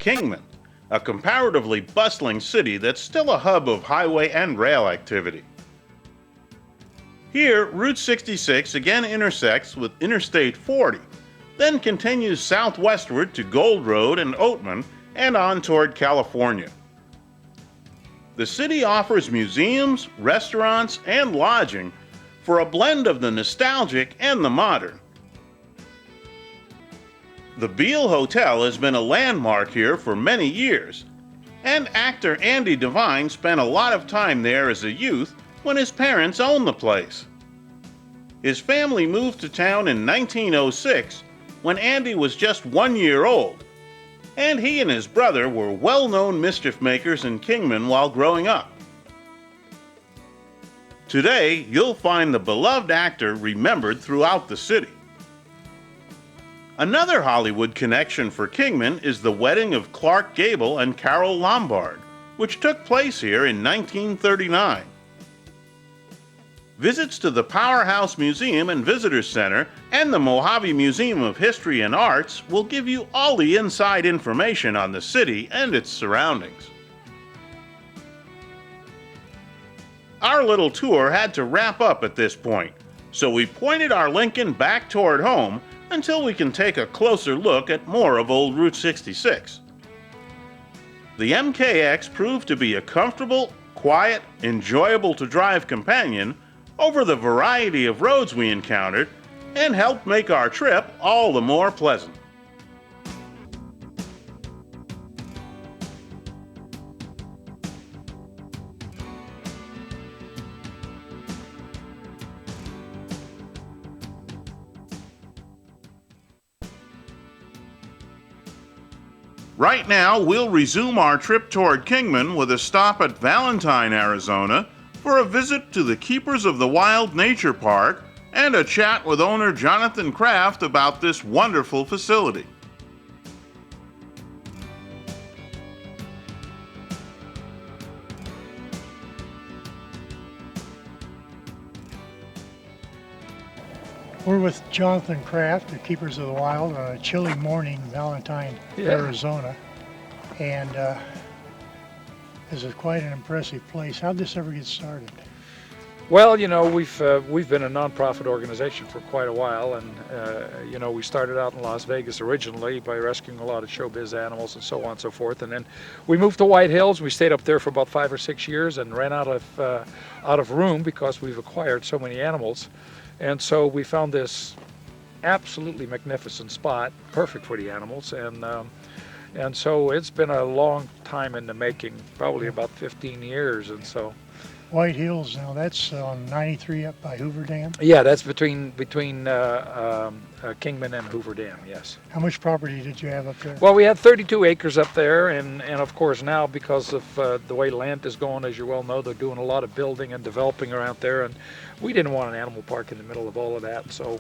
Kingman, a comparatively bustling city that's still a hub of highway and rail activity. Here, Route 66 again intersects with Interstate 40, then continues southwestward to Gold Road and Oatman and on toward California. The city offers museums, restaurants, and lodging for a blend of the nostalgic and the modern. The Beale Hotel has been a landmark here for many years, and actor Andy Devine spent a lot of time there as a youth when his parents owned the place. His family moved to town in 1906 when Andy was just 1 year old, and he and his brother were well-known mischief makers in Kingman while growing up. Today, you'll find the beloved actor remembered throughout the city. Another Hollywood connection for Kingman is the wedding of Clark Gable and Carole Lombard, which took place here in 1939. Visits to the Powerhouse Museum and Visitors Center and the Mojave Museum of History and Arts will give you all the inside information on the city and its surroundings. Our little tour had to wrap up at this point, so we pointed our Lincoln back toward home until we can take a closer look at more of old Route 66. The MKX proved to be a comfortable, quiet, enjoyable to drive companion over the variety of roads we encountered and helped make our trip all the more pleasant. Right now, we'll resume our trip toward Kingman with a stop at Valentine, Arizona, for a visit to the Keepers of the Wild Nature Park and a chat with owner Jonathan Kraft about this wonderful facility. We're with Jonathan Kraft, the Keepers of the Wild, on a chilly morning in Valentine, Arizona. And this is quite an impressive place. How'd this ever get started? Well, you know, we've been a nonprofit organization for quite a while, and you know, we started out in Las Vegas originally by rescuing a lot of showbiz animals and so on and so forth, and then we moved to White Hills. We stayed up there for about 5 or 6 years and ran out of room because we've acquired so many animals, and so we found this absolutely magnificent spot, perfect for the animals, and so it's been a long time in the making, probably about 15 years, and so. White Hills, now that's on 93 up by Hoover Dam? Yeah, that's between Kingman and Hoover Dam, yes. How much property did you have up there? Well, we had 32 acres up there, and of course now, because of the way land is going, as you well know, they're doing a lot of building and developing around there, and we didn't want an animal park in the middle of all of that, so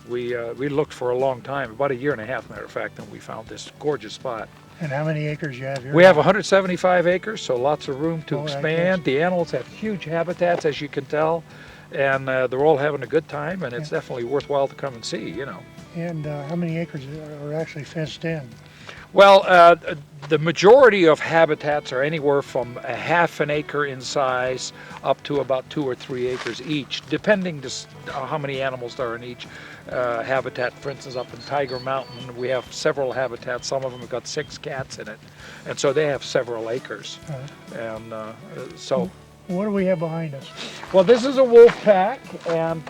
we looked for a long time, about 1.5 years, matter of fact, and we found this gorgeous spot. And how many acres you have here? We have 175 acres, so lots of room to expand. The animals have huge habitats, as you can tell, and they're all having a good time, and it's definitely worthwhile to come and see, you know. And how many acres are actually fenced in? Well, the majority of habitats are anywhere from 1/2 an acre in size up to about 2 or 3 acres each, depending just how many animals there are in each habitat. For instance, up in Tiger Mountain, we have several habitats. Some of them have got 6 cats in it, and so they have several acres. And so. What do we have behind us? Well, this is a wolf pack, and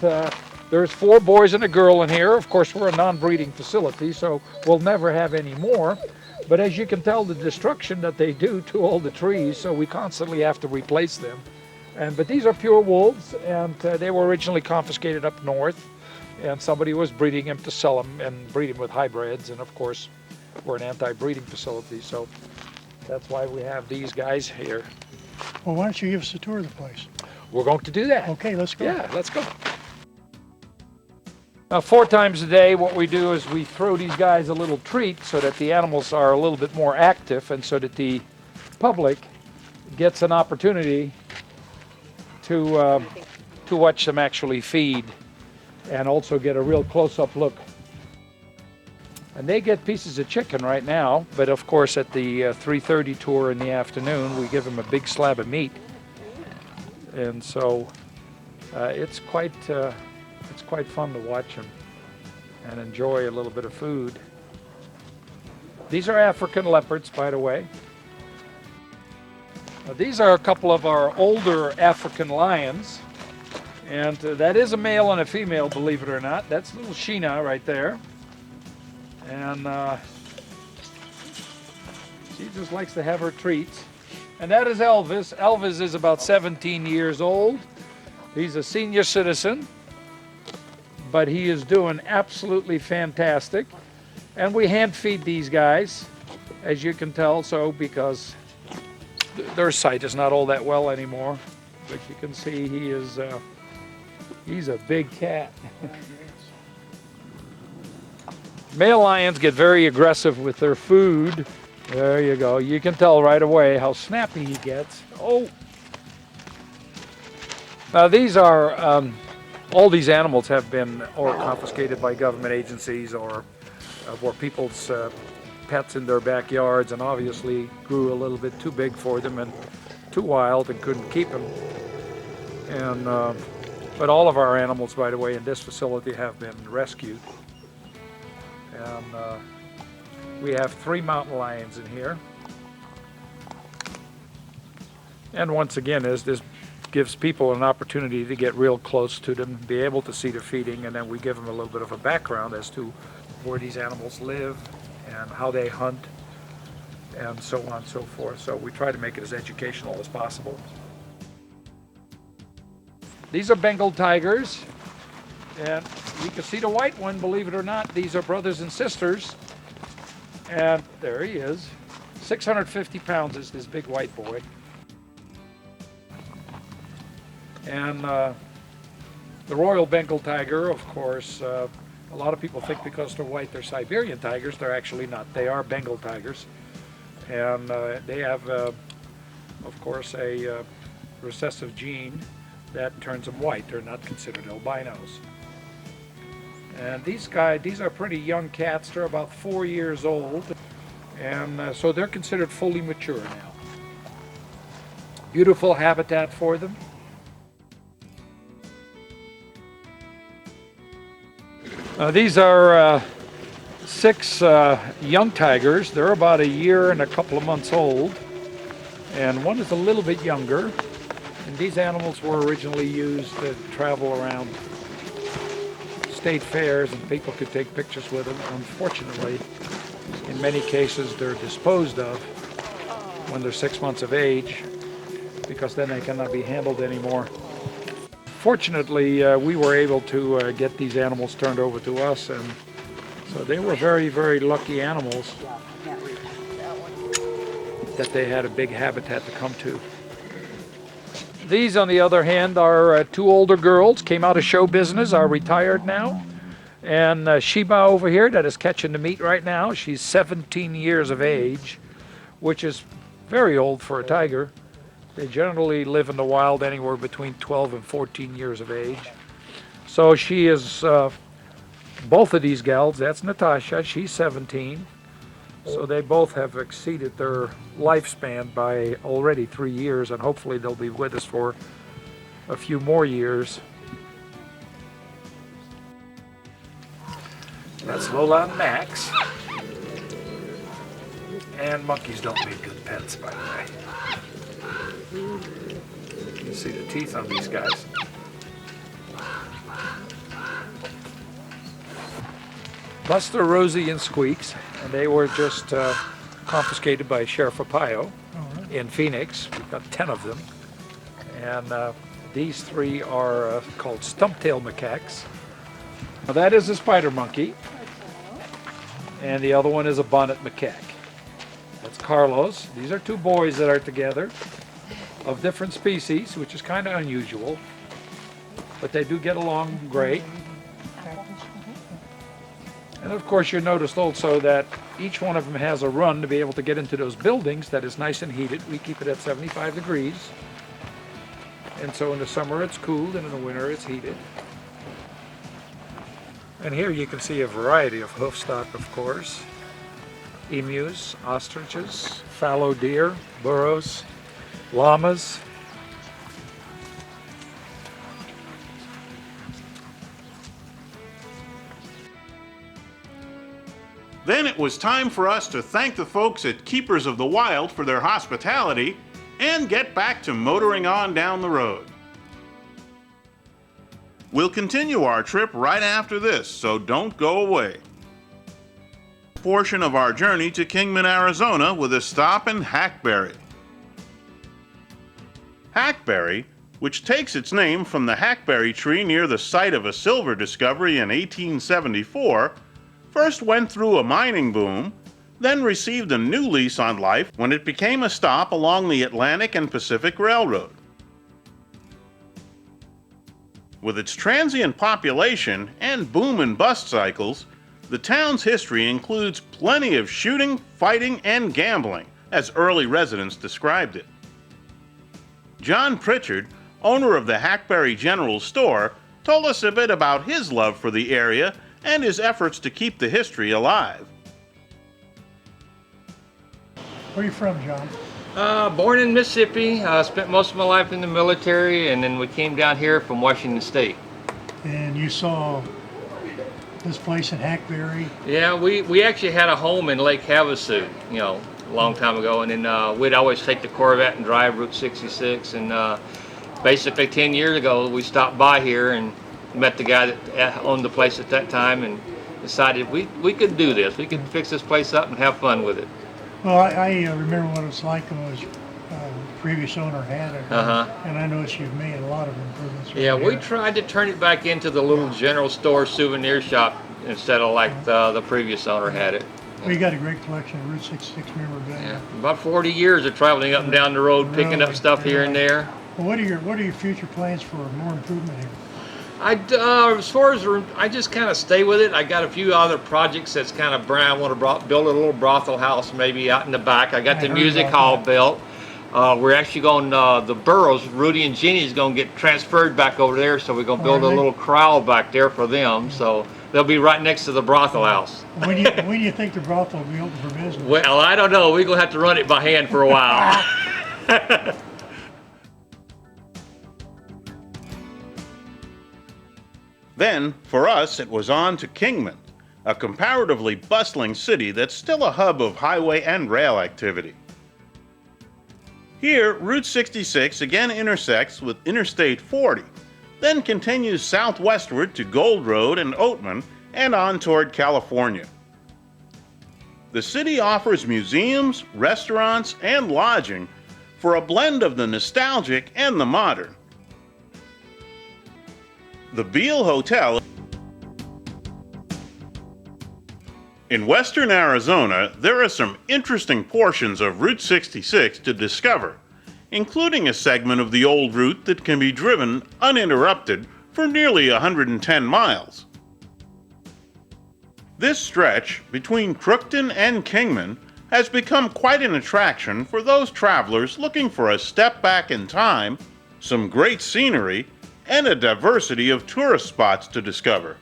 there's 4 boys and a girl in here. Of course, we're a non-breeding facility, so we'll never have any more. But as you can tell, the destruction that they do to all the trees, so we constantly have to replace them. But these are pure wolves, and they were originally confiscated up north, and somebody was breeding them to sell them and breed them with hybrids. And of course, we're an anti-breeding facility, so that's why we have these guys here. Well, why don't you give us a tour of the place? We're going to do that. Okay, let's go. Yeah, let's go. Now, 4 times a day, what we do is we throw these guys a little treat so that the animals are a little bit more active and so that the public gets an opportunity to watch them actually feed and also get a real close-up look. And they get pieces of chicken right now, but of course at the 3:30 tour in the afternoon, we give them a big slab of meat. And so it's quite fun to watch them and enjoy a little bit of food. These are African leopards, by the way. These are a couple of our older African lions. And that is a male and a female, believe it or not. That's little Sheena right there. And she just likes to have her treats. And that is Elvis. Elvis is about 17 years old. He's a senior citizen, but he is doing absolutely fantastic. And we hand feed these guys, as you can tell, so because their sight is not all that well anymore. But you can see he is, he's a big cat. Male lions get very aggressive with their food. There you go. You can tell right away how snappy he gets. Oh! Now these are, all these animals have been or confiscated by government agencies or were people's pets in their backyards, and obviously grew a little bit too big for them and too wild and couldn't keep them. And but all of our animals, by the way, in this facility have been rescued. And we have 3 mountain lions in here. And once again, as this gives people an opportunity to get real close to them, be able to see the feeding, and then we give them a little bit of a background as to where these animals live and how they hunt and so on and so forth. So we try to make it as educational as possible. These are Bengal tigers, and you can see the white one, believe it or not. These are brothers and sisters, and there he is. 650 pounds is this big white boy. And the Royal Bengal tiger, of course, a lot of people think because they're white they're Siberian tigers. They're actually not. They are Bengal tigers. And they have, of course, a recessive gene that turns them white. They're not considered albinos. And these are pretty young cats. They're about 4 years old. And so they're considered fully mature now. Beautiful habitat for them. These are 6 young tigers. They're about a year and a couple of months old. And one is a little bit younger. And these animals were originally used to travel around state fairs and people could take pictures with them. Unfortunately, in many cases they're disposed of when they're 6 months of age because then they cannot be handled anymore. Fortunately, we were able to get these animals turned over to us, and so they were very, very lucky animals that they had a big habitat to come to. These, on the other hand, are 2 older girls, came out of show business, are retired now. And Sheba over here that is catching the meat right now, she's 17 years of age, which is very old for a tiger. They generally live in the wild anywhere between 12 and 14 years of age. So she is, both of these gals, that's Natasha, she's 17. So they both have exceeded their lifespan by already 3 years, and hopefully they'll be with us for a few more years. That's Lola and Max. And monkeys don't make good pets, by the way. You can see the teeth on these guys. Buster, Rosie, and Squeaks, and they were just confiscated by Sheriff Arpaio in Phoenix. We've got 10 of them. And these 3 are called stump-tailed macaques. Now that is a spider monkey, and the other one is a bonnet macaque. That's Carlos. These are 2 boys that are together of different species, which is kind of unusual, but they do get along great. And of course you noticed also that each one of them has a run to be able to get into those buildings that is nice and heated. We keep it at 75 degrees. And so in the summer it's cooled and in the winter it's heated. And here you can see a variety of hoofstock, of course. Emus, ostriches, fallow deer, burros, llamas. Then it was time for us to thank the folks at Keepers of the Wild for their hospitality and get back to motoring on down the road. We'll continue our trip right after this, so don't go away. Portion of our journey to Kingman, Arizona with a stop in Hackberry. Hackberry, which takes its name from the hackberry tree near the site of a silver discovery in 1874, first went through a mining boom, then received a new lease on life when it became a stop along the Atlantic and Pacific Railroad. With its transient population and boom and bust cycles, the town's history includes plenty of shooting, fighting, and gambling, as early residents described it. John Pritchard, owner of the Hackberry General Store, told us a bit about his love for the area and his efforts to keep the history alive. Where are you from, John? Born in Mississippi, spent most of my life in the military, and then we came down here from Washington State. And you saw this place in Hackberry? Yeah, we actually had a home in Lake Havasu, a long time ago, and then we'd always take the Corvette and drive Route 66, and basically 10 years ago we stopped by here and met the guy that owned the place at that time and decided we could do this. We could fix this place up and have fun with it. Well, I remember what it was like when it was the previous owner had it. And I noticed you've made a lot of improvements. Yeah, we tried to turn it back into the little general store souvenir shop instead of like the previous owner had it. Well, you got a great collection of Route 66 memorabilia. Yeah, about 40 years of traveling up and down the road, picking up stuff here and there. Well, what are your future plans for more improvement here? As far as I just kind of stay with it. I got a few other projects that's kind of brand. I want to build a little brothel house maybe out in the back. I got the music hall built. We're actually going, the Burros, Rudy and Jenny is going to get transferred back over there, so we're going to build a little corral back there for them. So they'll be right next to the brothel house. When do you think the brothel will be open for business? Well, I don't know. We're going to have to run it by hand for a while. Then, for us, it was on to Kingman, a comparatively bustling city that's still a hub of highway and rail activity. Here, Route 66 again intersects with Interstate 40, then continues southwestward to Gold Road and Oatman and on toward California. The city offers museums, restaurants, and lodging for a blend of the nostalgic and the modern. The Beale Hotel. In western Arizona, there are some interesting portions of Route 66 to discover, including a segment of the old route that can be driven uninterrupted for nearly 110 miles. This stretch between Crookton and Kingman has become quite an attraction for those travelers looking for a step back in time, some great scenery, and a diversity of tourist spots to discover.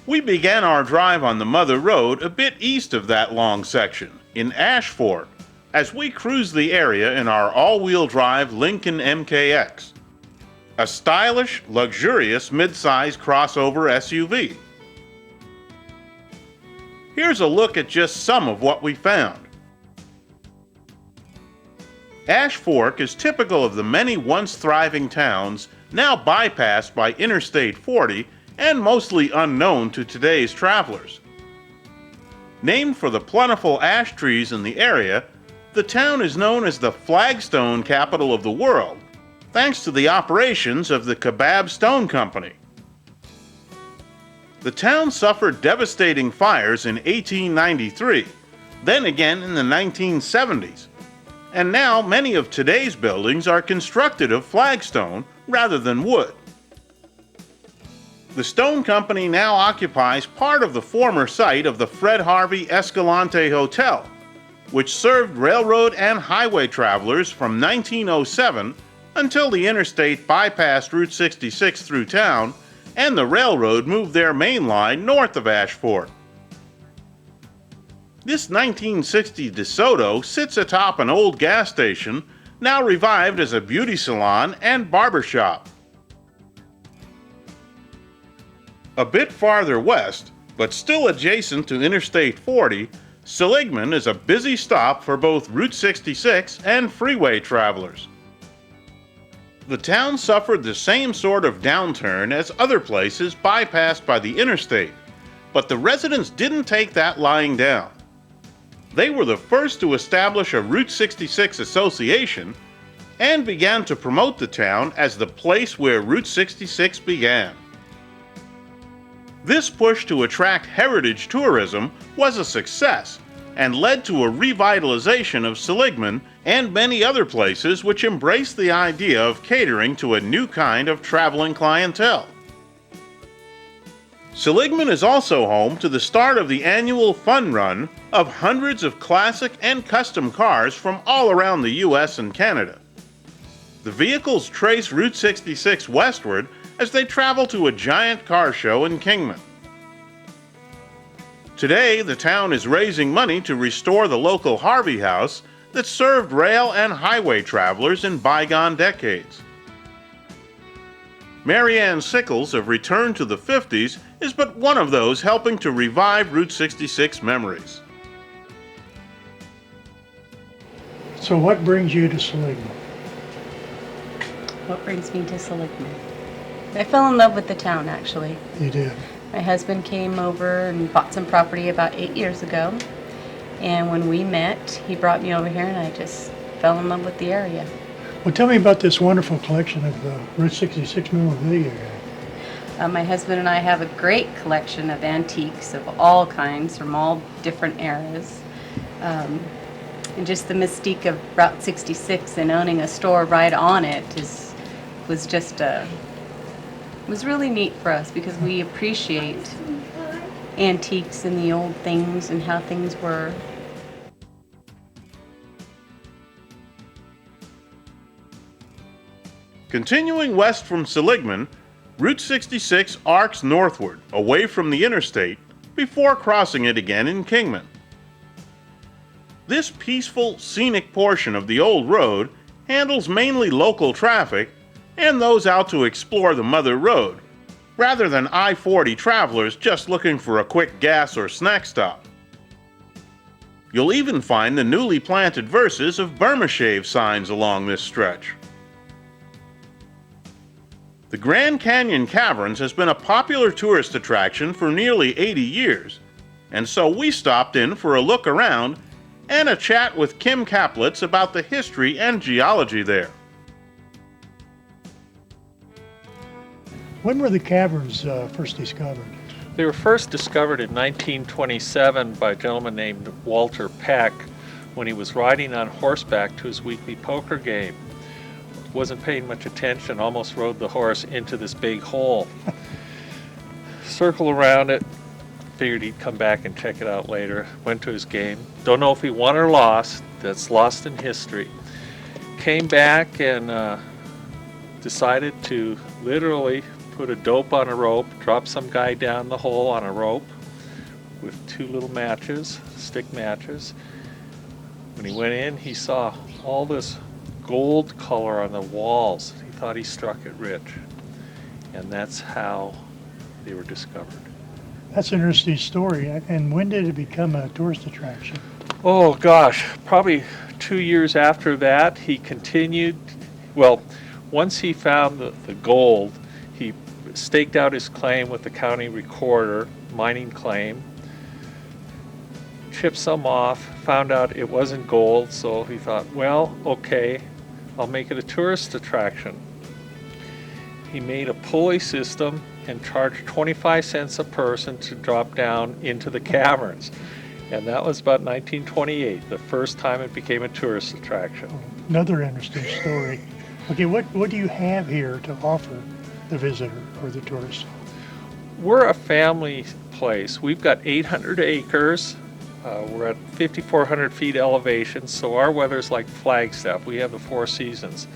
We began our drive on the Mother Road a bit east of that long section, in Ash Fork, as we cruised the area in our all-wheel drive Lincoln MKX, a stylish, luxurious mid-size crossover SUV. Here's a look at just some of what we found. Ash Fork is typical of the many once thriving towns now bypassed by Interstate 40 and mostly unknown to today's travelers. Named for the plentiful ash trees in the area, the town is known as the flagstone capital of the world, thanks to the operations of the Kebab Stone Company. The town suffered devastating fires in 1893, then again in the 1970s. And now many of today's buildings are constructed of flagstone rather than wood. The Stone Company now occupies part of the former site of the Fred Harvey Escalante Hotel, which served railroad and highway travelers from 1907 until the interstate bypassed Route 66 through town and the railroad moved their main line north of Ashford. This 1960 DeSoto sits atop an old gas station, now revived as a beauty salon and barber shop. A bit farther west, but still adjacent to Interstate 40, Seligman is a busy stop for both Route 66 and freeway travelers. The town suffered the same sort of downturn as other places bypassed by the interstate, but the residents didn't take that lying down. They were the first to establish a Route 66 association and began to promote the town as the place where Route 66 began. This push to attract heritage tourism was a success and led to a revitalization of Seligman and many other places which embraced the idea of catering to a new kind of traveling clientele. Seligman is also home to the start of the annual fun run of hundreds of classic and custom cars from all around the US and Canada. The vehicles trace Route 66 westward as they travel to a giant car show in Kingman. Today, the town is raising money to restore the local Harvey House that served rail and highway travelers in bygone decades. Mary Ann Sickles of Return to the 50s is but one of those helping to revive Route 66 memories. So what brings you to Seligman? What brings me to Seligman? I fell in love with the town, actually. You did. My husband came over and bought some property about 8 years ago. And when we met, he brought me over here and I just fell in love with the area. Well, tell me about this wonderful collection of Route 66 memorabilia. My husband and I have a great collection of antiques of all kinds from all different eras. And just the mystique of Route 66 and owning a store right on it was really neat for us because we appreciate antiques and the old things and how things were. Continuing west from Seligman, Route 66 arcs northward, away from the interstate, before crossing it again in Kingman. This peaceful, scenic portion of the old road handles mainly local traffic and those out to explore the Mother Road, rather than I-40 travelers just looking for a quick gas or snack stop. You'll even find the newly planted verses of Burma Shave signs along this stretch. The Grand Canyon Caverns has been a popular tourist attraction for nearly 80 years, and so we stopped in for a look around and a chat with Kim Kaplitz about the history and geology there. When were the caverns first discovered? They were first discovered in 1927 by a gentleman named Walter Peck when he was riding on horseback to his weekly poker game. Wasn't paying much attention, almost rode the horse into this big hole. Circled around it, figured he'd come back and check it out later. Went to his game. Don't know if he won or lost. That's lost in history. Came back and decided to literally put a dope on a rope, drop some guy down the hole on a rope with two little matches, stick matches. When he went in, he saw all this gold color on the walls. He thought he struck it rich. And that's how they were discovered. That's an interesting story. And when did it become a tourist attraction? Oh gosh, probably 2 years after that, he continued. Well, once he found the gold, he staked out his claim with the county recorder, mining claim, chipped some off, found out it wasn't gold, so he thought, well, okay, I'll make it a tourist attraction. He made a pulley system and charged 25 cents a person to drop down into the caverns. And that was about 1928, the first time it became a tourist attraction. Another interesting story. Okay, what do you have here to offer the visitor or the tourist? We're a family place. We've got 800 acres. We're at 5,400 feet elevation, so our weather's like Flagstaff. We have the 4 seasons.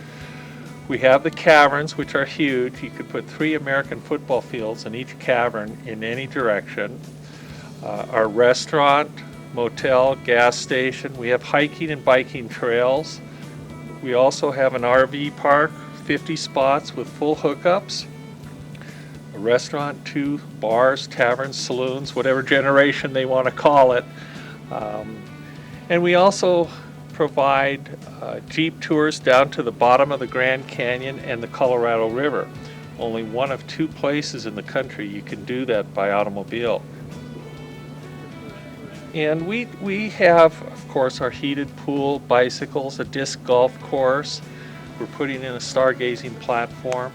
We have the caverns, which are huge. You could put 3 American football fields in each cavern in any direction. Our restaurant, motel, gas station. We have hiking and biking trails. We also have an RV park, 50 spots with full hookups. A restaurant, 2 bars, taverns, saloons, whatever generation they want to call it. And we also provide Jeep tours down to the bottom of the Grand Canyon and the Colorado River. Only one of 2 places in the country you can do that by automobile. And we have, of course, our heated pool, bicycles, a disc golf course. We're putting in a stargazing platform.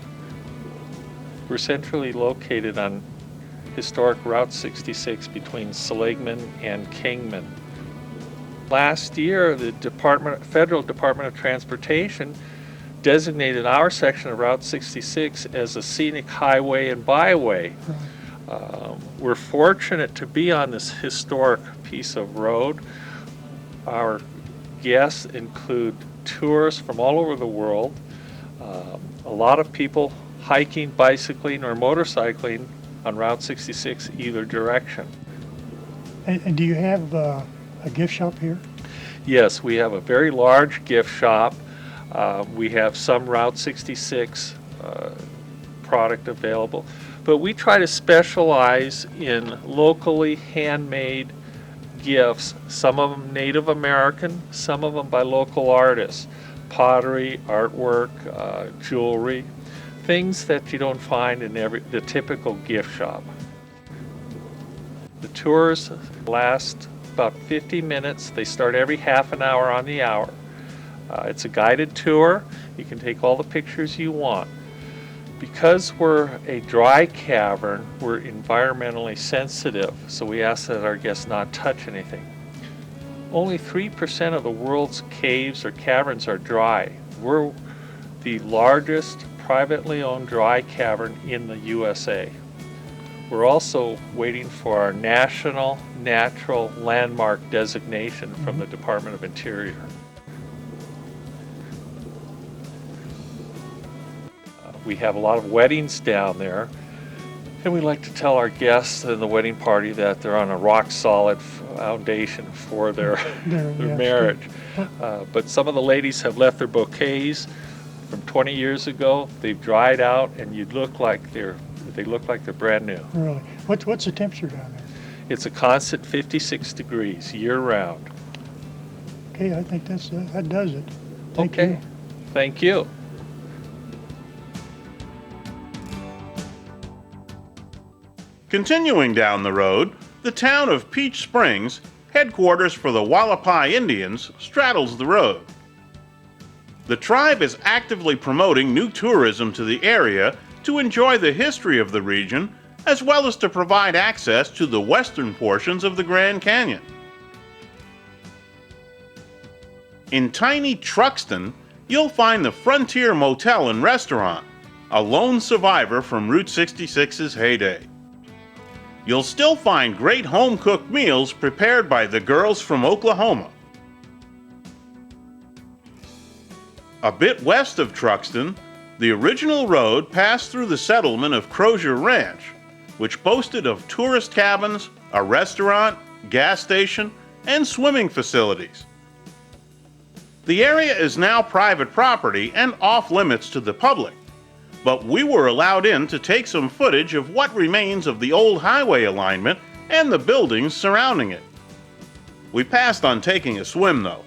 We're centrally located on historic Route 66 between Seligman and Kingman. Last year, the Federal Department of Transportation designated our section of Route 66 as a scenic highway and byway. We're fortunate to be on this historic piece of road. Our guests include tourists from all over the world, a lot of people hiking, bicycling, or motorcycling on Route 66 either direction. And do you have a gift shop here? Yes, we have a very large gift shop. We have some Route 66 product available, but we try to specialize in locally handmade gifts, some of them Native American, some of them by local artists, pottery, artwork, jewelry, things that you don't find in the typical gift shop. The tours last about 50 minutes. They start every half an hour on the hour. It's a guided tour. You can take all the pictures you want. Because we're a dry cavern, we're environmentally sensitive, so we ask that our guests not touch anything. Only 3% of the world's caves or caverns are dry. We're the largest privately owned dry cavern in the USA. We're also waiting for our National Natural Landmark designation from the Department of Interior. We have a lot of weddings down there, and we like to tell our guests in the wedding party that they're on a rock-solid foundation for their marriage. But some of the ladies have left their bouquets from 20 years ago. They've dried out, and they look like they're brand new. Really? What's the temperature down there? It's a constant 56 degrees year-round. Okay, I think that does it. Thank Okay, you. thank you. Continuing down the road, the town of Peach Springs, headquarters for the Wallapai Indians, straddles the road. The tribe is actively promoting new tourism to the area to enjoy the history of the region, as well as to provide access to the western portions of the Grand Canyon. In tiny Truxton, you'll find the Frontier Motel and Restaurant, a lone survivor from Route 66's heyday. You'll still find great home-cooked meals prepared by the girls from Oklahoma. A bit west of Truxton, the original road passed through the settlement of Crozier Ranch, which boasted of tourist cabins, a restaurant, gas station, and swimming facilities. The area is now private property and off-limits to the public, but we were allowed in to take some footage of what remains of the old highway alignment and the buildings surrounding it. We passed on taking a swim, though.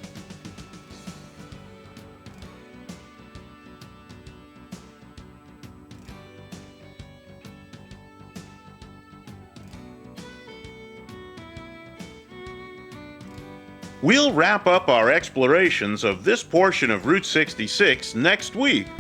We'll wrap up our explorations of this portion of Route 66 next week